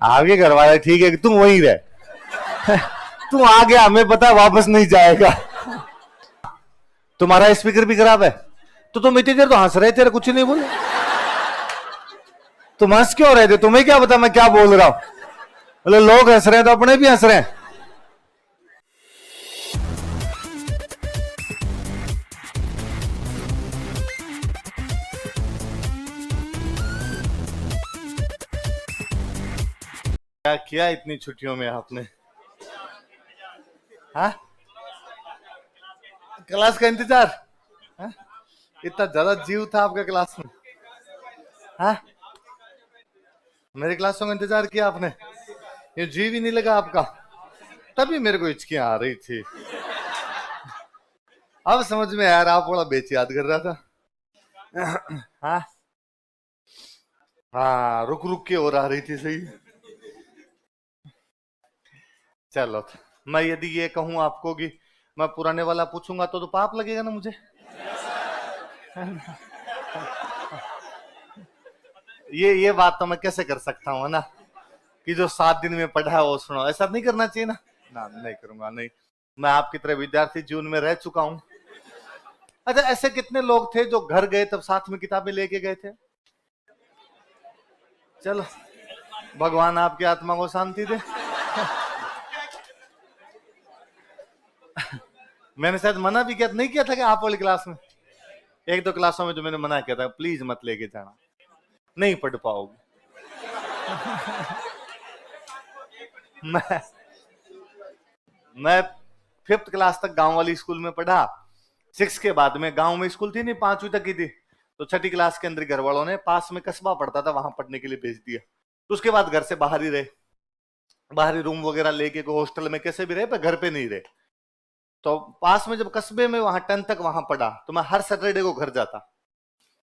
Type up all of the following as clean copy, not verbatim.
आगे घर वाले ठीक है कि तुम वहीं रहे। तुम आ गया, हमें पता है वापस नहीं जाएगा। तुम्हारा स्पीकर भी खराब है, तो तुम इतनी देर तो हंस रहे थे, कुछ नहीं बोले। तुम हंस क्यों रहे थे? तुम्हें क्या पता मैं क्या बोल रहा हूं? बोले लोग हंस रहे हैं तो अपने भी हंस रहे हैं। क्या किया इतनी छुट्टियों में आपने? हाँ, क्लास का इंतजार? हाँ? इतना ज्यादा जीव था आपका क्लास में? हाँ, मेरी क्लासों का इंतजार किया आपने? ये जीव ही नहीं लगा आपका, तभी मेरे को हिचकियां आ रही थी। अब समझ में यार, आप बड़ा बेचियाद कर रहा था। हाँ हाँ, रुक रुक के और आ रही थी, सही। चलो, मैं यदि ये कहूं आपको कि मैं पुराने वाला पूछूंगा तो पाप लगेगा ना मुझे? ये बात तो मैं कैसे कर सकता हूं, है ना, कि जो 7 दिन में पढ़ा है वो सुनाओ? ऐसा नहीं करना चाहिए ना। ना, नहीं करूंगा, नहीं। मैं आपकी तरह विद्यार्थी जीवन में रह चुका हूं। अच्छा, ऐसे कितने लोग थे जो घर गए तब साथ में किताबें लेके गए थे? चलो, भगवान आपकी आत्मा को शांति दे। मैंने शायद मना भी किया, नहीं किया था कि आप वाली क्लास में? एक दो क्लासों में जो मैंने मना किया था, प्लीज मत लेके जाना, नहीं पढ़ पाओगे। मैं 5th क्लास तक गांव वाली स्कूल में पढ़ा। 6 के बाद में गांव में स्कूल थी नहीं, 5वीं तक की थी, तो 6ठी क्लास के अंदर घर वालों ने पास में कस्बा पड़ता था वहां पढ़ने के लिए भेज दिया। तो उसके बाद घर से बाहर ही रहे, बाहरी रूम वगैरह लेके हॉस्टल में कैसे भी रहे, पर घर पे नहीं रहे। तो पास में जब कस्बे में वहां 10th तक वहां पढ़ा, तो मैं हर सैटरडे को घर जाता।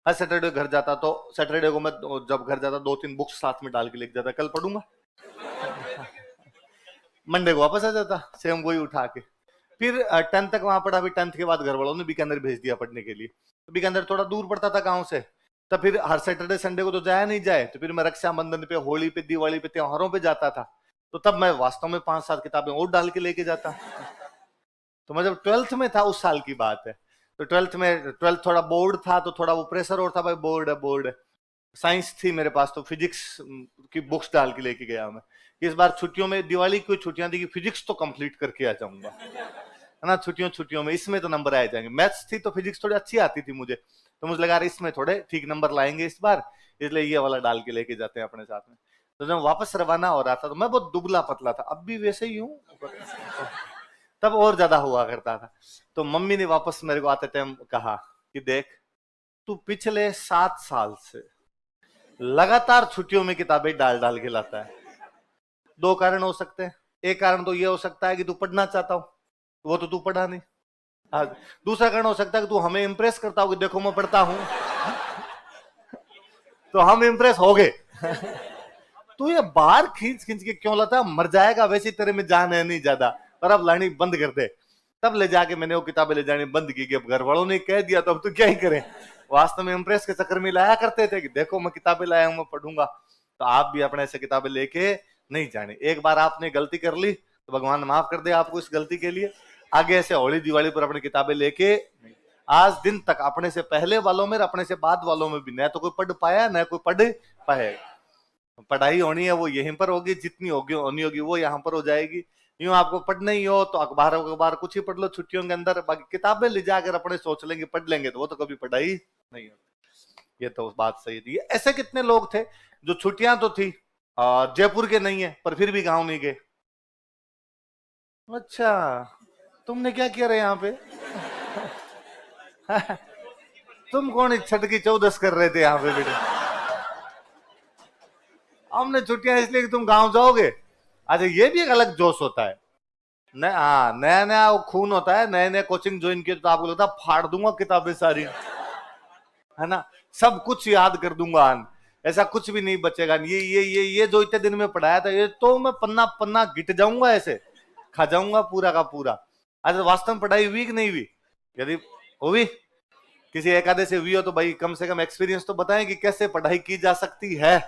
हर सैटरडे घर जाता, तो सैटरडे को मैं जब घर जाता 2-3 बुक्स साथ में डाल के लेके जाता, कल पढ़ूंगा। मंडे को वापस आ जाता सेम वही उठा के। फिर 10th तक वहां पढ़ा। फिर 10th के बाद घर वालों ने बीकानेर भेज दिया पढ़ने के लिए। तो बीकानेर थोड़ा दूर पड़ता था गांव से, तो फिर हर सैटरडे संडे को तो जाया नहीं जाए, तो फिर मैं रक्षाबंधन पे, होली पे, दिवाली पे, त्योहारों पे जाता था। तो तब मैं वास्तव में 5-7 किताबें और डाल के लेके जाता। तो मैं जब 12th में था, उस साल की बात है, तो 12th थोड़ा बोर्ड था, तो थोड़ा वो प्रेशर और था, भाई बोर्ड है बोर्ड है। साइंस थी मेरे पास, तो फिजिक्स की बुक्स डाल के लेके गया मैं। इस बार छुट्टियों में, दिवाली की छुट्टियां थी, कि फिजिक्स तो कंप्लीट करके आ जाऊंगा, है ना, छुट्टियों में इसमें तो नंबर आ जाएंगे। मैथ्स थी तो फिजिक्स थोड़ी अच्छी आती थी मुझे, तो मुझे लगा इसमें थोड़े ठीक नंबर लाएंगे इस बार, इसलिए ये वाला डाल के लेके जाते हैं अपने साथ में। तो जब वापस रवाना हो रहा था, तो मैं बहुत दुबला पतला था, अब भी वैसे ही हूँ, तब और ज्यादा हुआ करता था। तो मम्मी ने वापस मेरे को आते टाइम कहा कि देख, तू पिछले 7 साल से लगातार छुट्टियों में किताबें डाल डाल के लाता है। 2 कारण हो सकते हैं। एक कारण तो ये हो सकता है कि तू पढ़ना चाहता हो, वो तो तू पढ़ा नहीं। दूसरा कारण हो सकता है कि तू हमें इंप्रेस करता हो कि देखो मैं पढ़ता हूं, तो हम इंप्रेस हो गए। तू ये बाहर खींच खींच के क्यों लाता? मर जाएगा, वैसे तेरे में जान है नहीं ज्यादा, पर अब लानी बंद कर दे। तब ले जाके मैंने वो किताबें ले जानी बंद की, अब घर वालों ने कह दिया तो अब तो क्या ही करें। वास्तव में इंप्रेस के चक्कर में लाया करते थे कि देखो मैं किताबें लाया हूं, मैं पढ़ूंगा। तो आप भी अपने ऐसे किताबें लेके नहीं जाने। एक बार आपने गलती कर ली तो भगवान माफ कर दे आपको इस गलती के लिए। आगे ऐसे होली दिवाली पर अपनी किताबें लेके, आज दिन तक अपने से पहले वालों में, अपने से बाद वालों में भी न तो कोई पढ़ पाया, न कोई पढ़ पाएगा। पढ़ाई होनी है वो यहीं पर होगी, जितनी होगी होनी होगी वो यहाँ पर हो जाएगी। यूं आपको पढ़ना ही हो तो अखबार कुछ ही पढ़ लो छुट्टियों के अंदर, बाकी किताबें ले जाकर अपने सोच लेंगे पढ़ लेंगे, तो वो तो कभी पढ़ाई नहीं होती। ये तो बात सही थी। ऐसे कितने लोग थे जो छुट्टियां तो थी, जयपुर के नहीं है, पर फिर भी गांव नहीं गए? अच्छा, तुमने क्या किया रहे यहाँ पे? तुम कौन छठ की चौदस कर रहे थे यहाँ पे बेटे? हमने छुट्टियां इसलिए कि तुम गांव जाओगे। अच्छा, ये भी एक अलग जोश होता है। हाँ, नया नया वो खून होता है, नए नए कोचिंग ज्वाइन किए तो आपको लगता है फाड़ दूंगा किताबें सारी, है ना, सब कुछ याद कर दूंगा। ऐसा कुछ भी नहीं बचेगा। ये जो इतने दिन में पढ़ाया था, ये तो मैं पन्ना पन्ना गिट जाऊंगा, ऐसे खा जाऊंगा पूरा का पूरा। अच्छा, वास्तव में पढ़ाई हुई कि नहीं हुई? यदि हुई, किसी एक आधे से हुई हो तो भाई कम से कम एक्सपीरियंस तो बताएं कि कैसे पढ़ाई की जा सकती है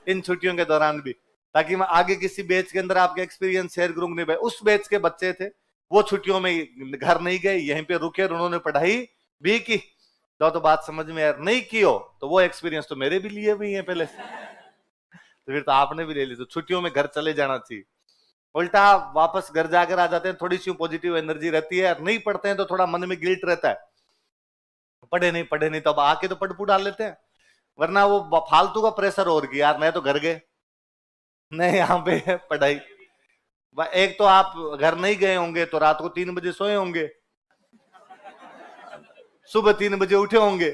इन छुट्टियों के दौरान भी, ताकि मैं आगे किसी बैच के अंदर आपके एक्सपीरियंस शेयर करूंगा। नहीं भाई, उस बैच के बच्चे थे, वो छुट्टियों में घर नहीं गए, यहीं पे रुके और उन्होंने पढ़ाई भी की। तो बात समझ में यार नहीं की हो तो वो एक्सपीरियंस तो मेरे भी लिए हुई है पहले से, तो फिर तो आपने भी ले ली। तो छुट्टियों में घर चले जाना चाहिए। उल्टा वापस घर जाकर आ जाते हैं, थोड़ी सी पॉजिटिव एनर्जी रहती है। नहीं पढ़ते हैं तो थोड़ा मन में गिल्ट रहता है, पढ़े नहीं तो अब आके तो पढ़ डाल लेते हैं, वरना वो फालतू का प्रेशर और की यार मैं तो घर गए नहीं यहाँ पे पढ़ाई। एक तो आप घर नहीं गए होंगे तो रात को 3 बजे सोए होंगे, सुबह 3 बजे उठे होंगे।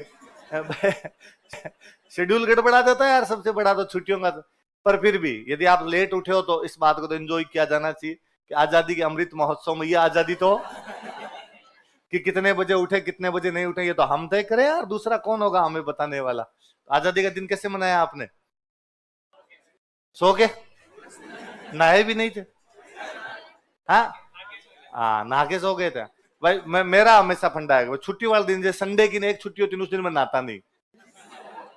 शेड्यूल गड़बड़ा देता है यार सबसे बड़ा तो छुट्टियों का। पर फिर भी यदि आप लेट उठे हो तो इस बात को तो एंजॉय किया जाना चाहिए कि आजादी के अमृत महोत्सव में ये आजादी तो कि कितने बजे उठे कितने बजे नहीं उठे ये तो हम तय करें यार, दूसरा कौन होगा हमें बताने वाला। आजादी का दिन कैसे मनाया आपने? सो के? नहाए भी नहीं थे? हाँ नहा के सो गए थे भाई। मेरा हमेशा फंडा है छुट्टी वाले दिन, जैसे संडे की एक छुट्टी होती है उस दिन मैं नहाता नहीं।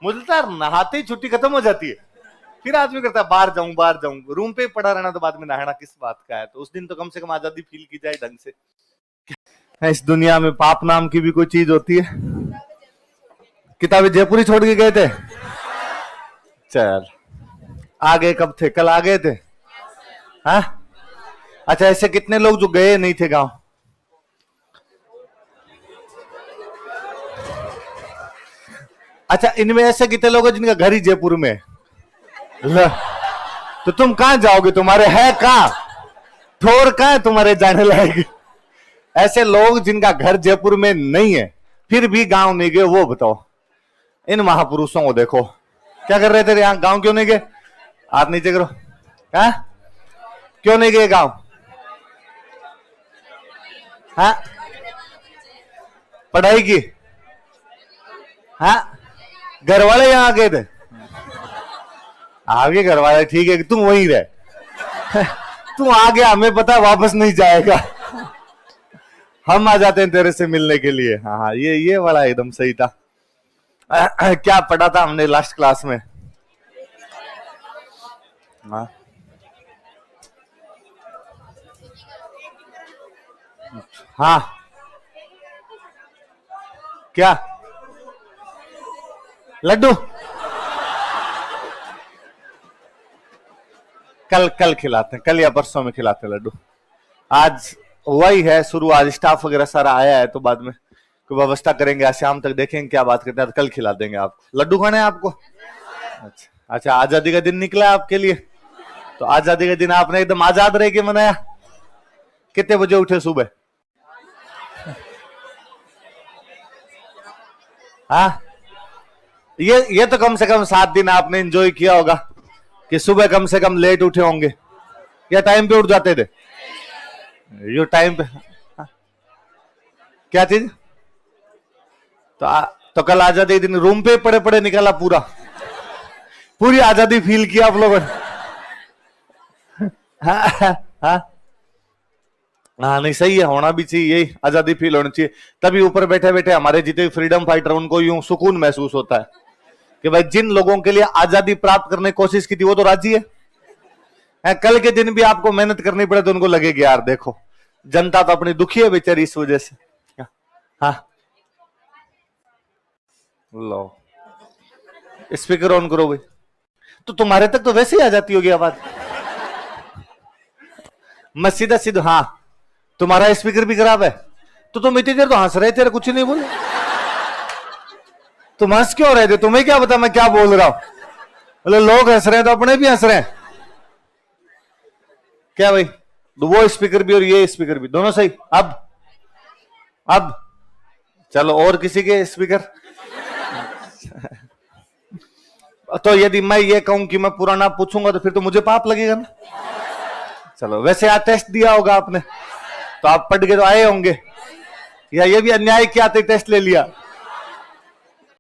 मुझे तो नहाते ही छुट्टी खत्म हो जाती है, फिर आदमी करता है बाहर जाऊं रूम पे पड़ा रहना, तो बाद में नहाना किस बात का है। तो उस दिन तो कम से कम आजादी फील की जाए ढंग से। इस दुनिया में पाप नाम की भी कोई चीज होती है? किताबें जयपुरी छोड़ के गए थे? चल आगे कब थे? कल आ गए थे? हाँ अच्छा, ऐसे कितने लोग जो गए नहीं थे गांव? अच्छा, इनमें ऐसे कितने लोग हैं जिनका घर ही जयपुर में? तो तुम कहां जाओगे? तुम्हारे है कहां? ठोर कहां है तुम्हारे जाने लायक? ऐसे लोग जिनका घर जयपुर में नहीं है फिर भी गांव नहीं गए, वो बताओ। इन महापुरुषों को देखो क्या कर रहे थे यहां, गांव क्यों नहीं गए? हाथ नीचे करो। हाँ क्यों नहीं गए गांव? हाँ पढ़ाई की? हाँ घर वाले यहां गए थे? आगे घर वाले ठीक है कि तुम वहीं रहे। तू आ गया हमें पता वापस नहीं जाएगा, हम आ जाते हैं तेरे से मिलने के लिए। हाँ ये वाला एकदम सही था। क्या पढ़ा था हमने लास्ट क्लास में? हाँ क्या लड्डू? कल खिलाते हैं, कल या परसों में खिलाते हैं लड्डू। आज वही है शुरू, आज स्टाफ वगैरह सारा आया है तो बाद में कोई व्यवस्था करेंगे, आज शाम तक देखेंगे क्या बात करते हैं, कल खिला देंगे आपको। लड्डू खाने हैं आपको? अच्छा आजादी का दिन निकला आपके लिए, तो आजादी का दिन आपने एकदम आजाद रह के मनाया। कितने बजे उठे सुबह? हाँ ये तो कम से कम 7 दिन आपने एंजॉय किया होगा कि सुबह कम से कम लेट उठे होंगे या टाइम पे उठ जाते थे? यो टाइम पे क्या चीज? तो कल आजादी दिन रूम पे पड़े पड़े निकाला, पूरी आजादी फील किया आप लोगों ने? हाँ नहीं सही है, होना भी चाहिए, यही आजादी फील होनी चाहिए। तभी ऊपर बैठे बैठे हमारे जितने फ्रीडम फाइटर उनको यूं सुकून महसूस होता है कि भाई जिन लोगों के लिए आजादी प्राप्त करने की कोशिश की थी वो तो राजी है। कल के दिन भी आपको मेहनत करनी पड़े तो उनको लगेगी यार देखो जनता तो अपनी दुखी है बेचारी इस वजह से। हाँ लो स्पीकर ऑन करो भाई, तो तुम्हारे तक तो वैसे ही आ जाती होगी आवाज। मैं सीधा हाँ तुम्हारा स्पीकर भी खराब है, तो तुम इतनी देर तो हंस रहे थे, कुछ नहीं बोले। तुम हंस क्यों रहे थे? तुम्हें क्या पता मैं क्या बोल रहा हूं? बोले लोग हंस रहे हैं तो अपने भी हंस रहे हैं क्या भाई? तो वो स्पीकर भी और ये स्पीकर भी दोनों सही। अब चलो और किसी के स्पीकर। तो यदि मैं ये कहूं कि मैं पुराना पूछूंगा तो फिर तो मुझे पाप लगेगा ना। चलो वैसे आज टेस्ट दिया होगा आपने तो आप पढ़ के तो आए होंगे, या ये भी अन्याय किया टेस्ट ले लिया?